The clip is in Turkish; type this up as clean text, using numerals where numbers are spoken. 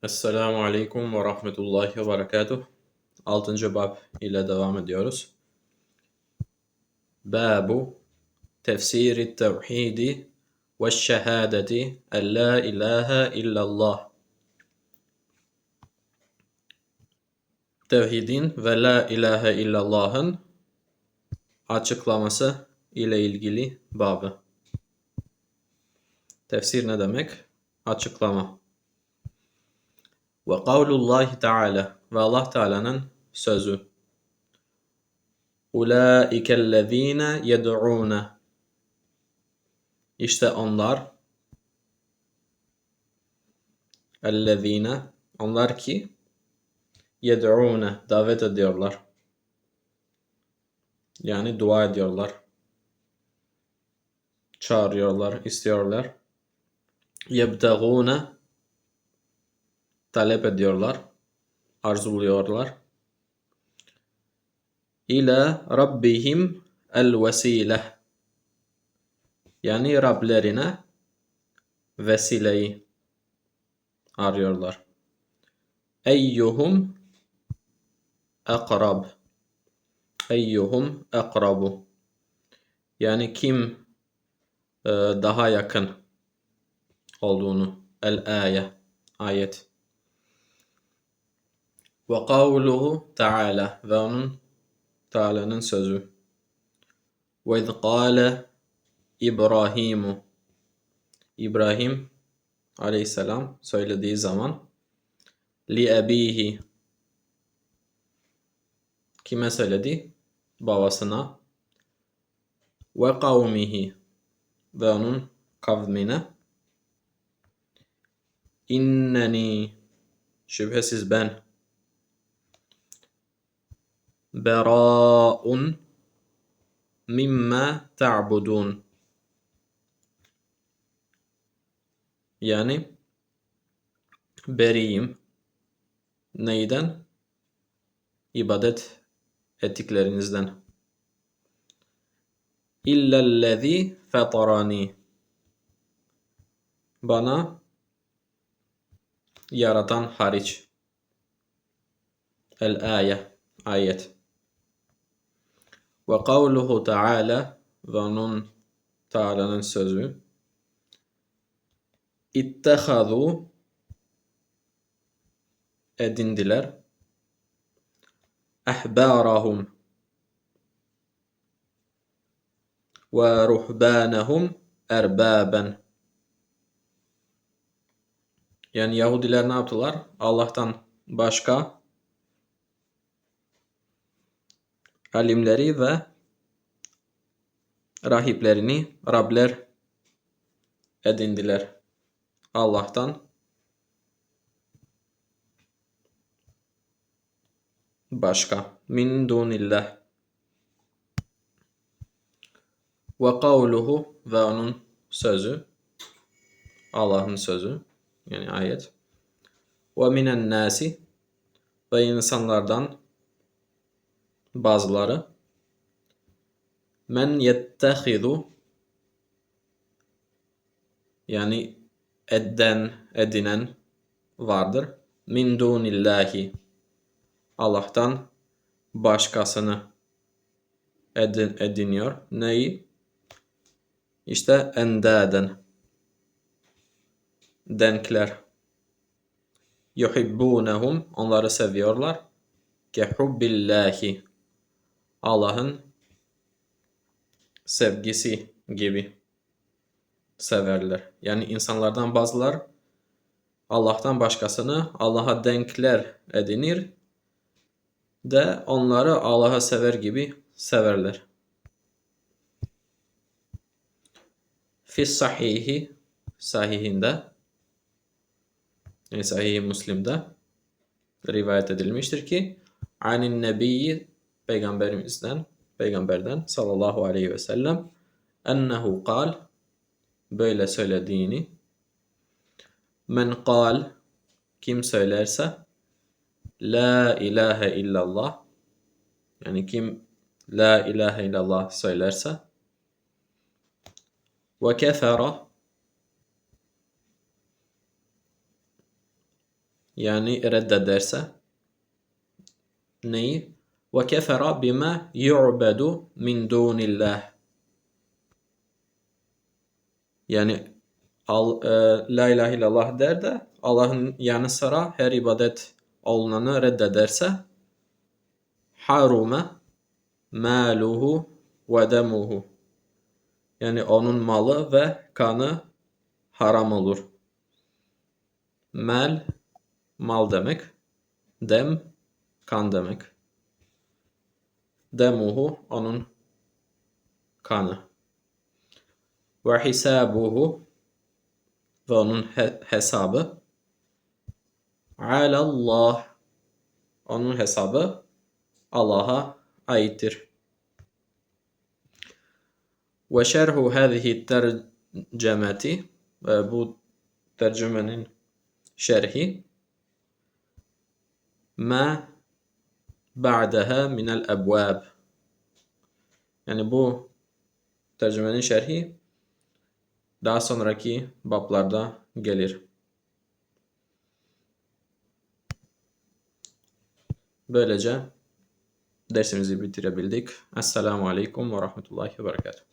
Esselamu Aleyküm ve Rahmetullahi ve Berekatuh. 6. bab ile devam ediyoruz. Babu tefsiri tevhidi ve şehadeti en la ilahe illallah. Tevhidin ve la ilahe illallah'ın açıklaması ile ilgili babı. Tefsir ne demek? Açıklama. Ve kavlullahi Teala ve Allah Teala'nın sözü. Ulaikellezine yed'une. İşte onlar ellezine, onlar ki yed'une, davet ediyorlar. Yani dua ediyorlar. Çağırıyorlar, istiyorlar. Yebtagune, talep ediyorlar, arzuluyorlar. İla Rabbihim el vesile, yani Rablerine vesileyi arıyorlar. Eyyuhum akrab, eyyuhum akrabu, yani kim daha yakın olduğunu. El-ayet, ayet. Ve kavluhu Teala, ve onun Teala'nın sözü. Ve iz kâle İbrahimu, İbrahim aleyhisselam söylediği zaman li abihi, kime söyledi? Babasına. Ve kavmihi, ve onun kavmine. İnneni, şüphesiz ben, berâun mimma ta'budun, yani beriyim neyden? İbadet ettiklerinizden. İllellezî fetarani, bana yaratan hariç. El-ayet, ayet. Ve kavluhu Teala, ve onun Teala'nın sözü. İttehâzû, edindiler. Ehbârahum ve ruhbânehum erbâben, yani Yahudiler ne yaptılar? Allah'tan başka alimleri ve rahiplerini Rabler edindiler. Allah'tan başka. Min dunillah. Ve kavluhu, ve onun sözü. Allah'ın sözü. Yani ayet. Ve minen nasi, ve insanlardan bazıları. Men yettehidu, yani edinen vardır. Min dunillahi, Allah'tan başkasını ediniyor. Neyi? İşte endaden, denkler. Yuhibbunehum, onları seviyorlar. Kehubbillahi, Allah'ın sevgisi gibi severler. Yani insanlardan bazılar Allah'tan başkasını Allah'a denkler edinir de onları Allah'a sever gibi severler. Fis sahihi, sahihinde, yani sahih-i Müslim'de rivayet edilmiştir ki anin nebiyyi, peygamberden sallallahu aleyhi ve sellem ennehu kal, böyle söylediğini, men kal, kim söylerse la ilahe illallah, yani kim la ilahe illallah söylerse ve kefera, yani reddederse neyi? Ve kefera bima yu'bedu min dunillah. Yani la ilahe illallah der de Allah'ın yanı sıra her ibadet olunanı reddederse harume maluhu ve demuhu. Yani onun malı ve kanı haram olur. Mal demek. Dem kan demek. Demuhu onun kanı. Ve hisabuhu ve onun hesabı. Alallah, onun hesabı Allah'a aittir. Ve şerhu hâzihi tercemeti, ve bu tercümenin şerhi ma ba'daha minel ebvab. Yani bu tercümenin şerhi daha sonraki bablarda gelir. Böylece dersimizi bitirebildik. Esselamu Aleyküm ve Rahmetullahi ve Berekatuhu.